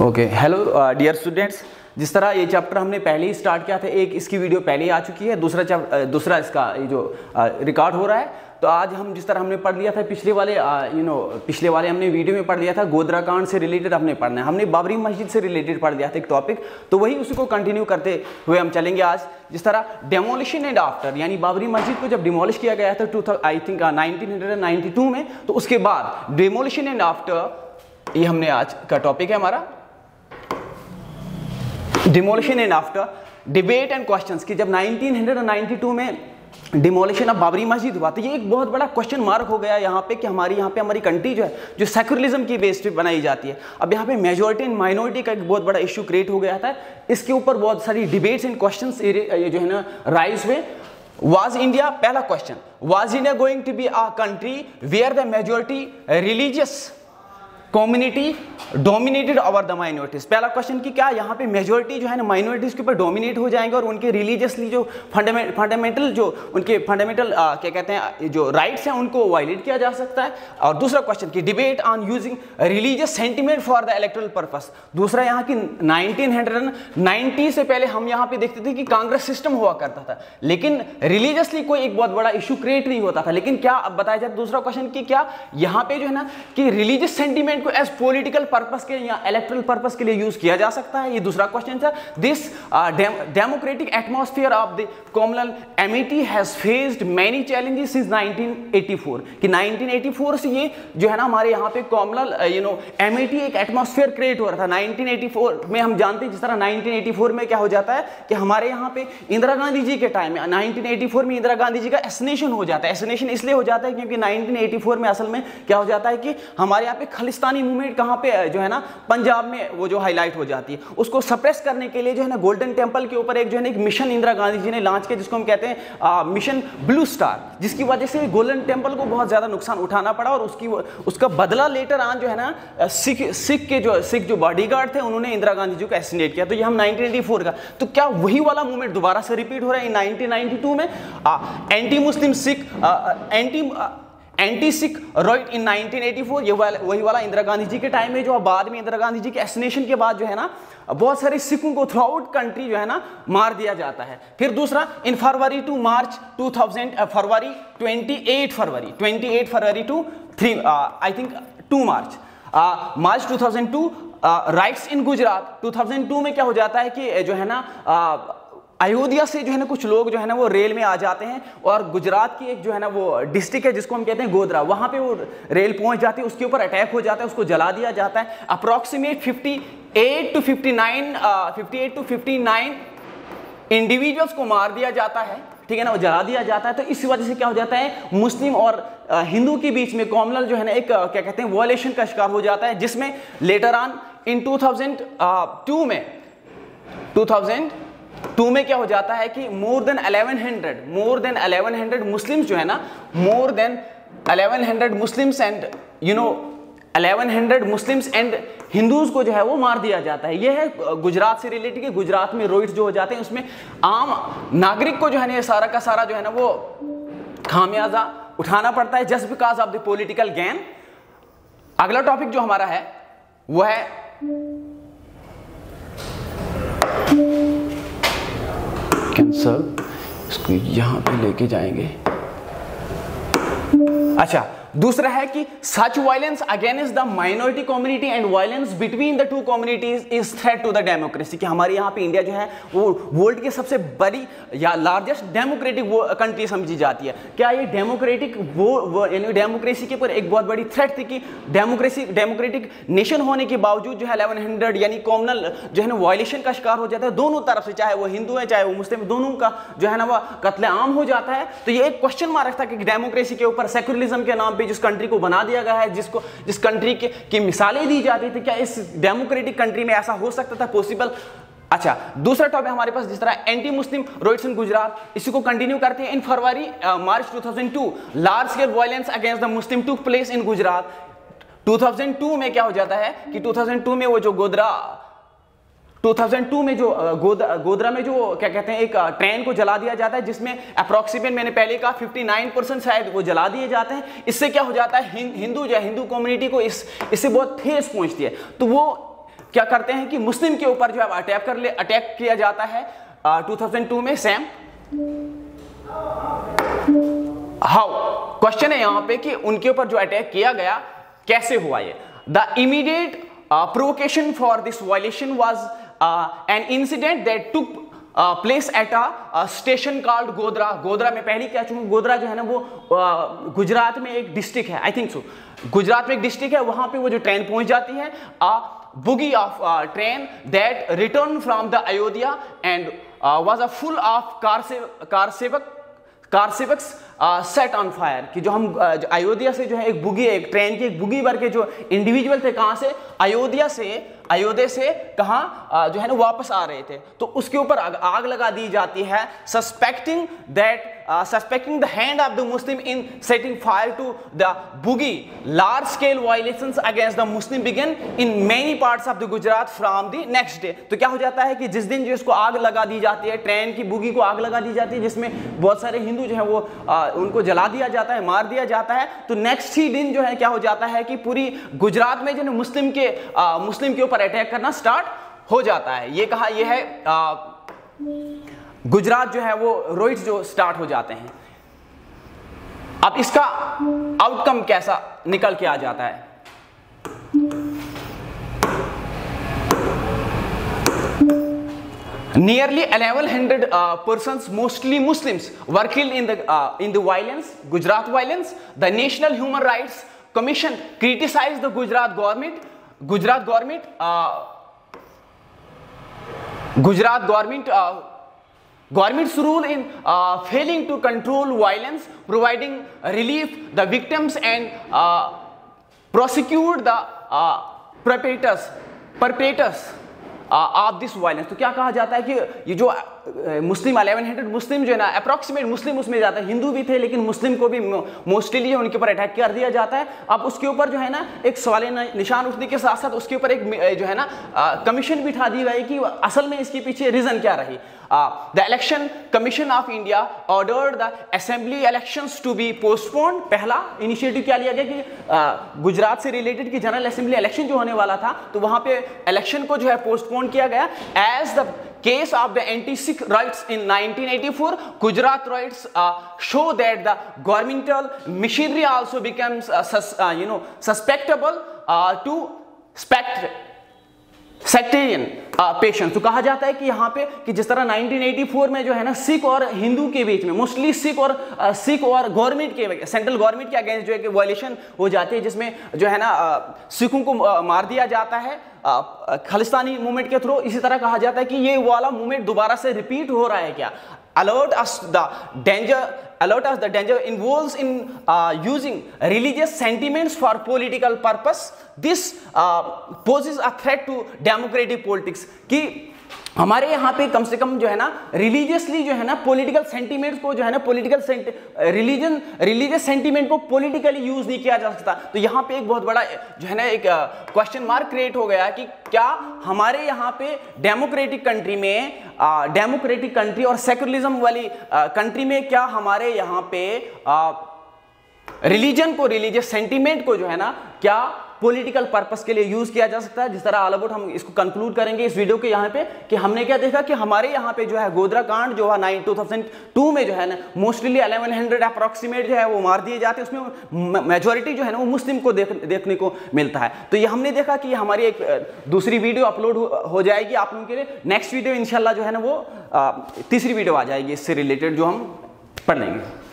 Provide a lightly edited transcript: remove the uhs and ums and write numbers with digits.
Okay, hello dear students. जिस तरह ये चैप्टर हमने पहले ही स्टार्ट किया था, एक इसकी वीडियो पहले ही आ चुकी है, दूसरा इसका ये जो रिकॉर्ड हो रहा है। तो आज हम जिस तरह हमने पढ़ लिया था पिछले वाले हमने वीडियो में पढ़ लिया था, गोधरा कांड से रिलेटेड हमने पढ़ना है। हमने बाबरी मस्जिद से रिलेटेड पढ़ लिया था एक टॉपिक, तो वही उसी को कंटिन्यू करते हुए हम चलेंगे आज। जिस तरह डेमोलिशन एंड आफ्टर, यानी बाबरी मस्जिद को जब डिमोलिश किया गया था आई थिंक 1992 में, तो उसके बाद डेमोलिशन एंड आफ्टर, ये हमने आज का टॉपिक है हमारा demolition and after debate and questions. कि जब 1992 में डिमोलिशन ऑफ बाबरी मस्जिद हुआ, तो ये एक बहुत बड़ा क्वेश्चन मार्क हो गया यहाँ पे कि हमारी कंट्री जो है, जो सेक्युलरिज्म की बेस पे बनाई जाती है, अब यहाँ पे मेजोरिटी एंड माइनॉरिटी का एक बहुत बड़ा इशू क्रिएट हो गया था। इसके ऊपर बहुत सारी डिबेट्स एंड क्वेश्चंस ये जो है ना राइज हुए। वाज इंडिया, पहला question, was India going to be a country where the majority religious community dominated over the minorities. पहला क्वेश्चन कि क्या यहाँ पे मेजोरिटी जो है ना माइनॉरिटीज के ऊपर डोमिनेट हो जाएंगे और उनके रिलीजियसली जो फंडामेंटल क्या कहते हैं जो राइट्स हैं उनको वायलेट किया जा सकता है। और दूसरा क्वेश्चन कि debate on using religious sentiment for the electoral purpose. दूसरा यहाँ की 1990 से पहले हम यहाँ पे देखते थे कि कांग्रेस सिस्टम हुआ करता था, लेकिन रिलीजियसली कोई एक बहुत बड़ा इशू क्रिएट नहीं होता था। लेकिन क्या अब बताया जाए दूसरा क्वेश्चन कि क्या यहाँ पे जो है ना कि रिलीजियस सेंटिमेंट को एज पॉलिटिकल पर्पस के या इलेक्टोरल पर्पस के लिए यूज किया जा सकता है। ये दूसरा क्वेश्चन था। This democratic atmosphere of the communal Amity has faced many challenges since 1984। कि 1984 से ये जो है ना हमारे यहाँ पे कॉमनल एमिटी एक एटमॉस्फेयर क्रिएट हो रहा था। 1984 में हम जानते हैं, जिस तरह 1984 में क्या हो जाता है कि हमारे यहाँ पे इंदिरा गांधी जी के टाइम में 1984 में इंदिरा गांधी जी का एसनेशन हो जाता है। एसनेशन इसलिए हो जाता है क्योंकि 1984 में असल में क्या हो जाता है कि हमारे यहाँ पे खालिस्तानी मूवमेंट कहाँ पे जो है ना पंजाब में वो जो हाईलाइट हो जाती है, उसको सप्रेस करने के लिए जो है ना गोल्डन टेंपल के ऊपर एक जो है ना एक मिशन इंदिरा गांधी जी ने लॉन्च किया, जिसको हम कहते हैं मिशन ब्लू स्टार, जिसकी वजह से गोल्डन टेंपल को बहुत ज्यादा नुकसान उठाना पड़ा। और उसका बदला लेटर ऑन जो है ना सिख जो बॉडीगार्ड थे उन्होंने इंदिरा गांधी जी को असैसिनेट किया। तो ये हम 1984 का, तो क्या वही वाला मूवमेंट दोबारा से रिपीट हो रहा है इन 1992 में? Anti Muslim Sikh anti Sikh riot in 1984, ये वही वाला इंदिरा गांधी जी के टाइम में, जो बाद में इंदिरा गांधी जी के असैसिनेशन के बाद जो है ना बहुत सारे सिखों को थ्रू आउट कंट्री जो है ना मार दिया जाता है। फिर दूसरा, in February to March 28 February to 3 I think 2 March 2002 riots in Gujarat. 2002 में क्या हो जाता है कि जो है ना अयोध्या से जो है ना कुछ लोग जो है ना वो रेल में आ जाते हैं और गुजरात की एक जो है ना वो डिस्ट्रिक्ट है जिसको हम कहते हैं गोधरा, वहां पे वो रेल पहुंच जाती है, उसके ऊपर अटैक हो जाता है, उसको जला दिया जाता है। अप्रोक्सीमेट 58 टू 59 इंडिविजुअल्स को मार दिया जाता है, ठीक है ना, वो जला दिया जाता है। तो इस वजह से क्या हो जाता है, मुस्लिम और हिंदू के बीच में कॉमनल जो है ना एक क्या कहते हैं वॉयलेशन का शिकार हो जाता है, जिसमें लेटर ऑन इन 2002 में क्या हो जाता है कि मोर देन 1100 मुस्लिम्स जो है ना, more than 1100 Muslims and 1100 Muslims and Hindus को जो है वो मार दिया जाता है। ये है गुजरात से रिलेटेड कि गुजरात में रोइट्स जो हो जाते हैं उसमें आम नागरिक को जो है ना सारा का सारा जो है ना वो खामियाजा उठाना पड़ता है just because of the political gain. अगला टॉपिक जो हमारा है वो है कैंसल, इसको यहां पे लेके जाएंगे। अच्छा, दूसरा है कि such violence against the minority community and violence between the two communities is threat to the democracy. कि हमारे यहाँ पे इंडिया जो है वो वर्ल्ड की सबसे बड़ी या लार्जेस्ट डेमोक्रेटिक कंट्री समझी जाती है। क्या ये डेमोक्रेटिक डेमोक्रेसी के ऊपर एक बहुत बड़ी थ्रेट थी कि डेमोक्रेटिक नेशन होने के बावजूद जो है 1100 यानी कॉमनल जो है ना वायलेशन का शिकार हो जाता है दोनों तरफ से, चाहे वो हिंदू है चाहे वो मुस्लिम, दोनों का जो है ना वो कत्लेआम हो जाता है। तो ये एक क्वेश्चन मार्क था कि डेमोक्रेसी के ऊपर सेक्युलरिज्म के नाम पे जिस कंट्री को बना दिया गया है, जिस कंट्री की मिसालें दी जाती थी, क्या इस डेमोक्रेटिक कंट्री में ऐसा हो सकता था पॉसिबल? अच्छा, दूसरा टॉपिक हमारे पास जिस तरह anti Muslim rights in Gujarat, इसी को कंटिन्यू करते हैं। इन फरवरी मार्च 2002 large scale violence against the Muslim took place in Gujarat. 2002 में क्या हो जाता है कि 2002 में वो जो 2002 में जो गोधरा में जो क्या कहते हैं एक ट्रेन को जला दिया जाता है, जिसमें अप्रोक्सीमेट मैंने पहले कहा 59% शायद वो जला दिए जाते हैं। इससे क्या हो जाता है, हिंदू कम्युनिटी को इससे बहुत ठेस पहुंचती है। तो वो क्या करते हैं कि मुस्लिम के ऊपर जो है अटैक किया जाता है 2002 में सेम। हाउ, क्वेश्चन है यहां पे कि उनके ऊपर जो अटैक किया गया कैसे हुआ ये। The immediate provocation for this violation was an incident that took place at a station called Godhra। Godhra में पहली क्या चूंकि गोधरा जो है ना वो गुजरात में एक डिस्ट्रिक्ट है, आई थिंक सो गुजरात में एक डिस्ट्रिक्ट है, वहां पे वो जो ट्रेन पहुंच जाती है, boogie of train that returned from the Ayodhya and was a full of car sevaks set on fire. कि जो हम अयोध्या से जो है एक बुगी, एक ट्रेन की एक बुगी भर के जो इंडिविजुअल थे, कहां से, अयोध्या से कहां जो है ना वापस आ रहे थे, तो उसके ऊपर आग लगा दी जाती है, suspecting the hand of the Muslim in setting fire to the bogie. Large scale violations against the Muslim begin in many parts of the Gujarat from the next day. तो क्या हो जाता है कि जिस दिन जो इसको आग लगा दी जाती है, ट्रेन की बुगी को आग लगा दी जाती है, जिसमें बहुत सारे हिंदू जो है वो उनको जला दिया जाता है, मार दिया जाता है, तो नेक्स्ट ही दिन जो है क्या हो जाता है कि पूरी गुजरात में जो है मुस्लिम के ऊपर अटैक करना स्टार्ट हो जाता है। ये कहा, ये है गुजरात जो है वो रोइट्स जो स्टार्ट हो जाते हैं। अब इसका आउटकम कैसा निकल के आ जाता है। Nearly 1100 persons, mostly Muslims, were killed in the violence, Gujarat violence. The National Human Rights Commission criticized the Gujarat government's rule in failing to control violence, providing relief the victims and prosecute the perpetrators of this violence. तो क्या कहा जाता है कि ये जो मुस्लिम 1100 मुस्लिम जो है ना, अप्रॉक्सीमेट मुस्लिम उसमें जाता है, हिंदू भी थे लेकिन मुस्लिम को भी मोस्टली उनके ऊपर अटैक कर दिया जाता है। अब उसके ऊपर जो है ना एक सवाल निशान उठने के साथ साथ उसके ऊपर एक जो है ना कमीशन बिठा दी गई कि असल में इसके पीछे रीजन क्या रही। The Election Commission of India ordered the assembly elections to be postponed. पहला इनिशिएटिव क्या लिया गया कि गुजरात से रिलेटेड की जनरल असेंबली इलेक्शन जो होने वाला था, तो वहां पे इलेक्शन को जो है पोस्टपोन किया गया। As the case of the anti-Sikh riots in 1984, Gujarat riots show that the governmental machinery also becomes susceptible to sectarian patience. तो कहा जाता है कि यहाँ पे कि जिस तरह 1984 में जो है ना सिख और हिंदू के बीच में, मोस्टली सिख और गवर्नमेंट के, सेंट्रल गवर्नमेंट के अगेंस्ट जो है कि वायलेशन हो जाती है, जिसमें जो है ना सिखों को मार दिया जाता है खालिस्तानी मूवमेंट के थ्रू। इसी तरह कहा जाता है कि ये वाला मूवमेंट दोबारा से रिपीट हो रहा है क्या। alert us the danger involves in using religious sentiments for political purpose. This poses a threat to democratic politics। कि हमारे यहाँ पे कम से कम जो है ना रिलीजियसली जो है ना पॉलिटिकल सेंटीमेंट्स को जो है ना रिलीजियस सेंटीमेंट को पॉलिटिकली यूज नहीं किया जा सकता। तो यहाँ पे एक बहुत बड़ा जो है ना एक क्वेश्चन मार्क क्रिएट हो गया कि क्या हमारे यहाँ पे डेमोक्रेटिक कंट्री और सेकुलरिज्म वाली कंट्री में क्या हमारे यहाँ पे रिलीजियस सेंटीमेंट को जो है ना क्या पॉलिटिकल पर्पस के लिए यूज किया जा सकता है। जिस तरह ऑल अबाउट हम इसको कंक्लूड करेंगे इस वीडियो के यहाँ पे कि हमने क्या देखा कि हमारे यहाँ पे जो है गोधरा कांड जो है 2002 में जो है ना मोस्टली 1100 अप्रॉक्सीमेट जो है वो मार दिए जाते हैं, उसमें मेजोरिटी जो है ना वो मुस्लिम को देखने को मिलता है। तो ये हमने देखा कि हमारी एक दूसरी वीडियो अपलोड हो जाएगी आप लोगों के लिए। नेक्स्ट वीडियो इंशाल्लाह जो है ना वो तीसरी वीडियो आ जाएगी इससे रिलेटेड जो हम पढ़ लेंगे।